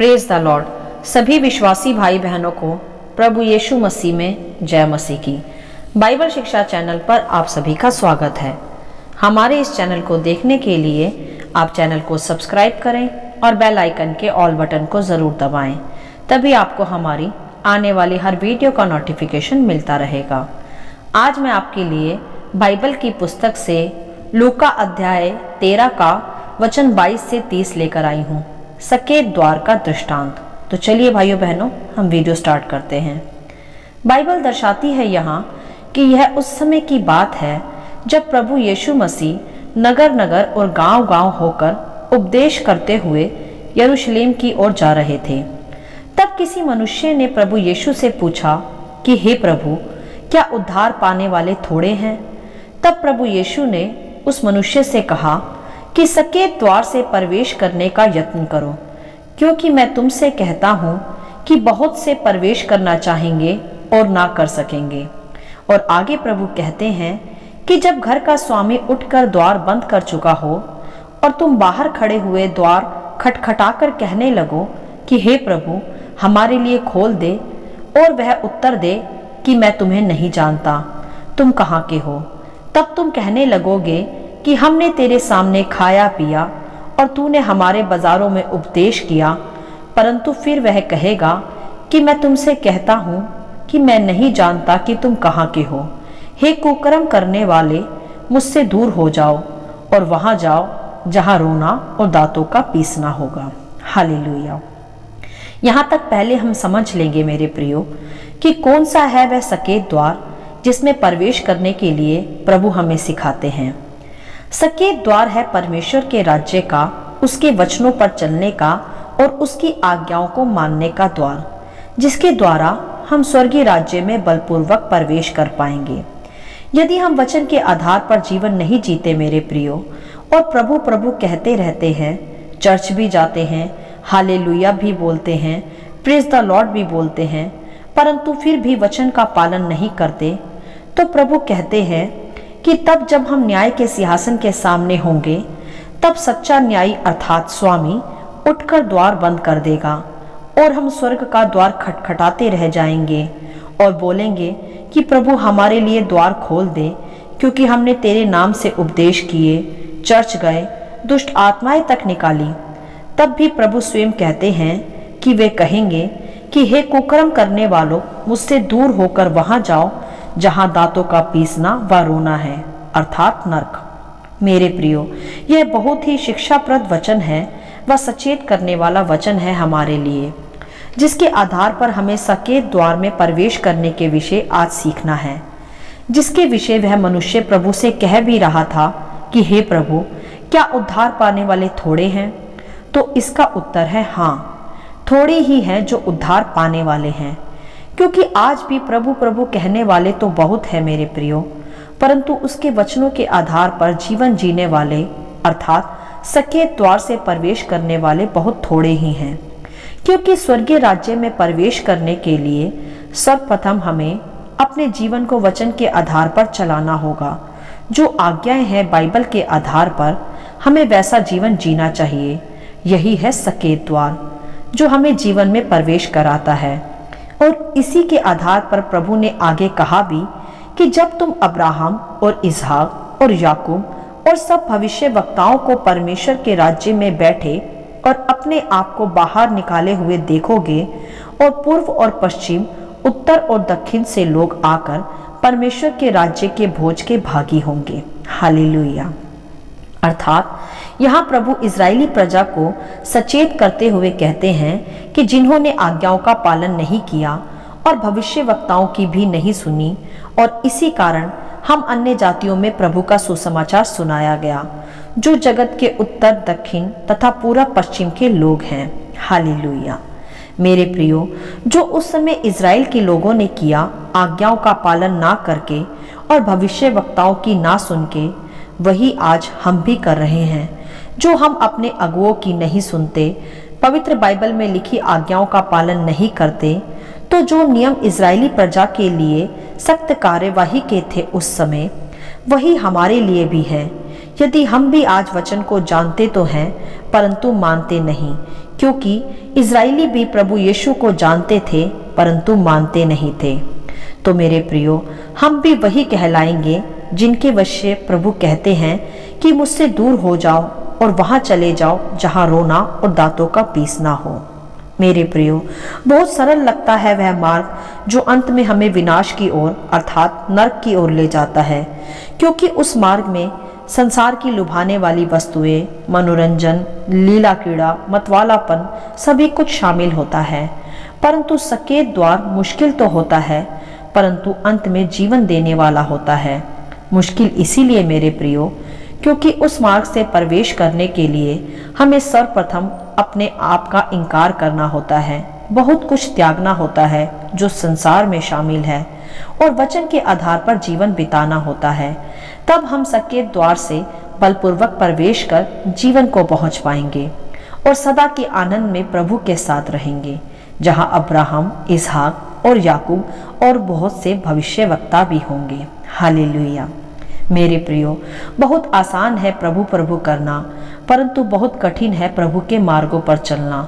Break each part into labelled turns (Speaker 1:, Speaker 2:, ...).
Speaker 1: Praise the Lord. सभी विश्वासी भाई बहनों को प्रभु यीशु मसीह में जय मसीह की। बाइबल शिक्षा चैनल पर आप सभी का स्वागत है। हमारे इस चैनल को देखने के लिए आप चैनल को सब्सक्राइब करें और बेल आइकन के ऑल बटन को ज़रूर दबाएं, तभी आपको हमारी आने वाली हर वीडियो का नोटिफिकेशन मिलता रहेगा। आज मैं आपके लिए बाइबल की पुस्तक से लूका अध्याय 13 का वचन 22 से 30 लेकर आई हूँ, सकेत द्वार का दृष्टांत। तो चलिए भाइयों बहनों, हम वीडियो स्टार्ट करते हैं। बाइबल दर्शाती है यहाँ कि यह उस समय की बात है जब प्रभु यीशु मसीह नगर नगर और गांव गांव होकर उपदेश करते हुए यरूशलेम की ओर जा रहे थे। तब किसी मनुष्य ने प्रभु यीशु से पूछा कि हे प्रभु, क्या उद्धार पाने वाले थोड़े हैं? तब प्रभु यीशु ने उस मनुष्य से कहा कि सकेत द्वार से प्रवेश करने का यत्न करो, क्योंकि मैं तुमसे कहता हूँ कि बहुत से प्रवेश करना चाहेंगे और ना कर सकेंगे। और आगे प्रभु कहते हैं कि जब घर का स्वामी उठकर द्वार बंद कर चुका हो और तुम बाहर खड़े हुए द्वार खटखटाकर कहने लगो कि हे प्रभु, हमारे लिए खोल दे, और वह उत्तर दे कि मैं तुम्हें नहीं जानता, तुम कहाँ के हो? तब तुम कहने लगोगे कि हमने तेरे सामने खाया पिया और तूने हमारे बाजारों में उपदेश किया। परंतु फिर वह कहेगा कि मैं तुमसे कहता हूँ कि मैं नहीं जानता कि तुम कहाँ के हो। हे कुकर्म करने वाले, मुझसे दूर हो जाओ और वहां जाओ जहां रोना और दांतों का पीसना होगा। हालेलुया। यहाँ तक पहले हम समझ लेंगे मेरे प्रियो कि कौन सा है वह सकेत द्वार जिसमें प्रवेश करने के लिए प्रभु हमें सिखाते हैं। सकेत द्वार है परमेश्वर के राज्य का, उसके वचनों पर चलने का और उसकी आज्ञाओं को मानने का द्वार, जिसके द्वारा हम स्वर्गीय राज्य में बलपूर्वक प्रवेश कर पाएंगे। यदि हम वचन के आधार पर जीवन नहीं जीते मेरे प्रियो, और प्रभु प्रभु कहते रहते हैं, चर्च भी जाते हैं, हालेलुया भी बोलते हैं, प्रेज द लॉर्ड भी बोलते हैं, परंतु फिर भी वचन का पालन नहीं करते, तो प्रभु कहते हैं कि तब जब हम न्याय के सिंहासन के सामने होंगे, तब सच्चा न्यायी अर्थात स्वामी उठकर द्वार बंद कर देगा और हम स्वर्ग का द्वार खटखटाते रह जाएंगे और बोलेंगे कि प्रभु, हमारे लिए द्वार खोल दे, क्योंकि हमने तेरे नाम से उपदेश किए, चर्च गए, दुष्ट आत्माएं तक निकाली। तब भी प्रभु स्वयं कहते हैं कि वे कहेंगे कि हे कुकर्म करने वालों, मुझसे दूर होकर वहां जाओ जहां दांतों का पीसना व रोना है, अर्थात नरक। मेरे प्रियो, यह बहुत ही शिक्षाप्रद वचन है व सचेत करने वाला वचन है हमारे लिए, जिसके आधार पर हमें सकेत द्वार में प्रवेश करने के विषय आज सीखना है, जिसके विषय वह मनुष्य प्रभु से कह भी रहा था कि हे प्रभु, क्या उद्धार पाने वाले थोड़े हैं? तो इसका उत्तर है हाँ, थोड़े ही हैं जो उद्धार पाने वाले हैं, क्योंकि आज भी प्रभु प्रभु कहने वाले तो बहुत है मेरे प्रियो, परंतु उसके वचनों के आधार पर जीवन जीने वाले अर्थात सकेत द्वार से प्रवेश करने वाले बहुत थोड़े ही हैं। क्योंकि स्वर्गीय राज्य में प्रवेश करने के लिए सर्वप्रथम हमें अपने जीवन को वचन के आधार पर चलाना होगा। जो आज्ञाएं हैं बाइबल के आधार पर, हमें वैसा जीवन जीना चाहिए। यही है सकेत द्वार जो हमें जीवन में प्रवेश कराता है। और इसी के आधार पर प्रभु ने आगे कहा भी कि जब तुम अब्राहम और इसहाक और याकूब और सब भविष्य वक्ताओं को परमेश्वर के राज्य में बैठे और अपने आप को बाहर निकाले हुए देखोगे, और पूर्व और पश्चिम, उत्तर और दक्षिण से लोग आकर परमेश्वर के राज्य के भोज के भागी होंगे। हालेलुया। अर्थात यहाँ प्रभु इजरायली प्रजा को सचेत करते हुए कहते हैं कि जिन्होंने आज्ञाओं का पालन नहीं किया और भविष्य वक्ताओं की भी नहीं सुनी, और इसी कारण हम अन्य जातियों में प्रभु का सुसमाचार सुनाया गया, जो जगत के उत्तर, दक्षिण तथा पूर्व पश्चिम के लोग हैं। हालेलुया। मेरे प्रियो, जो उस समय इजराइल के लोगों ने किया, आज्ञाओं का पालन ना करके और भविष्य वक्ताओं की ना सुन के, वही आज हम भी कर रहे हैं। जो हम अपने अगुओं की नहीं सुनते, पवित्र बाइबल में लिखी आज्ञाओं का पालन नहीं करते, तो जो नियम इजरायली प्रजा के लिए सख्त कार्यवाही के थे उस समय, वही हमारे लिए भी है। यदि हम भी आज वचन को जानते तो हैं परंतु मानते नहीं, क्योंकि इजरायली भी प्रभु यीशु को जानते थे परंतु मानते नहीं थे। तो मेरे प्रियो, हम भी वही कहलाएंगे जिनके वश प्रभु कहते हैं कि मुझसे दूर हो जाओ और वहां चले जाओ जहां रोना और दांतों का पीसना हो। मेरे प्रियो, बहुत सरल लगता है वह मार्ग जो अंत में हमें विनाश की ओर अर्थात नरक की ओर ले जाता है, क्योंकि उस मार्ग में संसार की लुभाने वाली वस्तुएं, मनोरंजन, लीला क्रीड़ा, मतवालापन सभी कुछ शामिल होता है। परंतु सकेत द्वार मुश्किल तो होता है परंतु अंत में जीवन देने वाला होता है। मुश्किल इसीलिए मेरे प्रियो क्योंकि उस मार्ग से प्रवेश करने के लिए हमें सर्वप्रथम अपने आप का इनकार करना होता है, बहुत कुछ त्यागना होता है जो संसार में शामिल है और वचन के आधार पर जीवन बिताना होता है। तब हम सकेत द्वार से बलपूर्वक प्रवेश कर जीवन को पहुंच पाएंगे और सदा के आनंद में प्रभु के साथ रहेंगे, जहां अब्राहम, इसहाक और याकूब और बहुत से भविष्यवक्ता भी होंगे। हालेलुया। मेरे प्रियो, बहुत आसान है प्रभु प्रभु करना, परंतु बहुत कठिन है प्रभु के मार्गों पर चलना।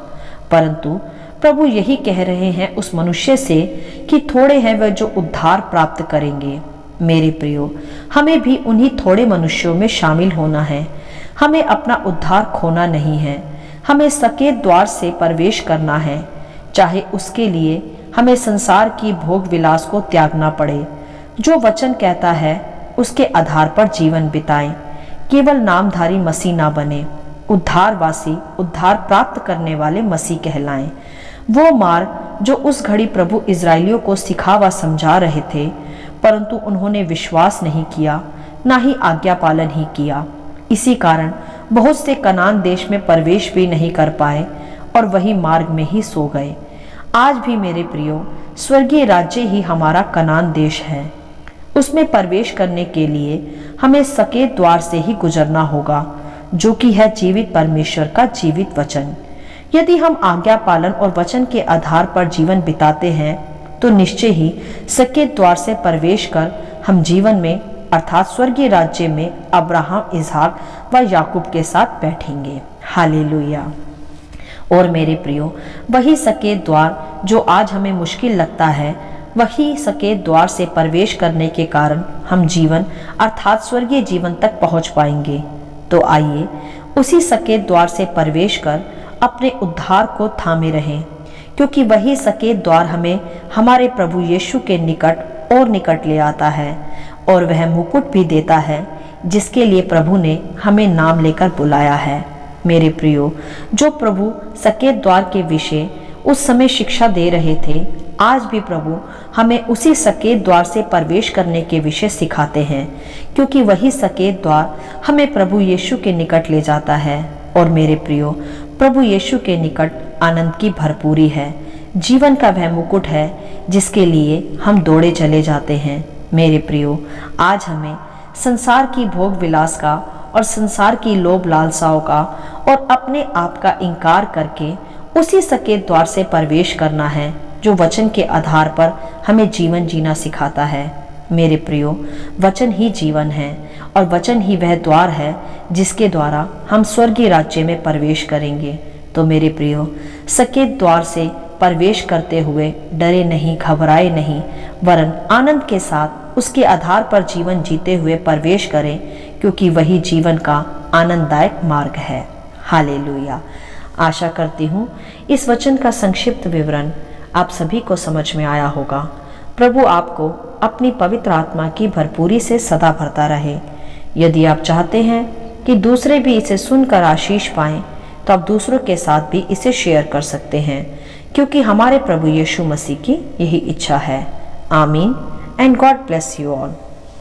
Speaker 1: परंतु प्रभु यही कह रहे हैं उस मनुष्य से कि थोड़े हैं वह जो उद्धार प्राप्त करेंगे। मेरे प्रियो, हमें भी उन्हीं थोड़े मनुष्यों में शामिल होना है। हमें अपना उद्धार खोना नहीं है, हमें सकेत द्वार से प्रवेश करना है, चाहे उसके लिए हमें संसार की भोग विलास को त्यागना पड़े। जो वचन कहता है उसके आधार पर जीवन बिताएं, केवल नामधारी मसीह ना बने, उद्धारवासी, उद्धार प्राप्त करने वाले मसीह कहलाएं। वो मार्ग जो उस घड़ी प्रभु इजरायलियों को सिखा व समझा रहे थे, परंतु उन्होंने विश्वास नहीं किया, ना ही आज्ञा पालन ही किया। इसी कारण बहुत से कनान देश में प्रवेश भी नहीं कर पाए और वही मार्ग में ही सो गए। आज भी मेरे प्रियो, स्वर्गीय राज्य ही हमारा कनान देश है। उसमें प्रवेश करने के लिए हमें सकेत द्वार से ही गुजरना होगा, जो कि है जीवित परमेश्वर का जीवित वचन। यदि हम आज्ञा पालन और वचन के आधार पर जीवन बिताते हैं तो निश्चय ही सकेत द्वार से प्रवेश कर हम जीवन में अर्थात स्वर्गीय राज्य में अब्राहम, इसहाक व याकूब के साथ बैठेंगे। हालेलुया। और मेरे प्रियो, वही सकेत द्वार जो आज हमें मुश्किल लगता है, वही सकेत द्वार से प्रवेश करने के कारण हम जीवन अर्थात स्वर्गीय जीवन तक पहुंच पाएंगे। तो आइए उसी सकेत द्वार से प्रवेश कर अपने उद्धार को थामे रहें, क्योंकि वही सकेत द्वार हमें हमारे प्रभु यीशु के निकट और निकट ले आता है और वह मुकुट भी देता है जिसके लिए प्रभु ने हमें नाम लेकर बुलाया है। मेरे प्रियो, जो प्रभु सकेत द्वार के विषय उस समय शिक्षा दे रहे थे, आज भी प्रभु हमें उसी सकेत द्वार से प्रवेश करने के विषय सिखाते हैं, क्योंकि वही सकेत द्वार हमें प्रभु यीशु के निकट ले जाता है। और मेरे प्रियो, प्रभु यीशु के निकट आनंद की भरपूरी है, जीवन का वह मुकुट है जिसके लिए हम दौड़े चले जाते हैं। मेरे प्रियो, आज हमें संसार की भोग विलास का और संसार की लोभ लालसाओं का और अपने आप का इनकार करके उसी सकेत द्वार से प्रवेश करना है जो वचन के आधार पर हमें जीवन जीना सिखाता है। मेरे प्रियो, वचन ही जीवन है और वचन ही वह द्वार है जिसके द्वारा हम स्वर्गीय राज्य में प्रवेश करेंगे। तो मेरे प्रियो, सकेत द्वार से प्रवेश करते हुए डरे नहीं, घबराए नहीं, वरन आनंद के साथ उसके आधार पर जीवन जीते हुए प्रवेश करें, क्योंकि वही जीवन का आनंददायक मार्ग है। हालेलुया। आशा करती हूँ इस वचन का संक्षिप्त विवरण आप सभी को समझ में आया होगा। प्रभु आपको अपनी पवित्र आत्मा की भरपूरी से सदा भरता रहे। यदि आप चाहते हैं कि दूसरे भी इसे सुनकर आशीष पाएं, तो आप दूसरों के साथ भी इसे शेयर कर सकते हैं, क्योंकि हमारे प्रभु यीशु मसीह की यही इच्छा है। आमीन and God bless you all.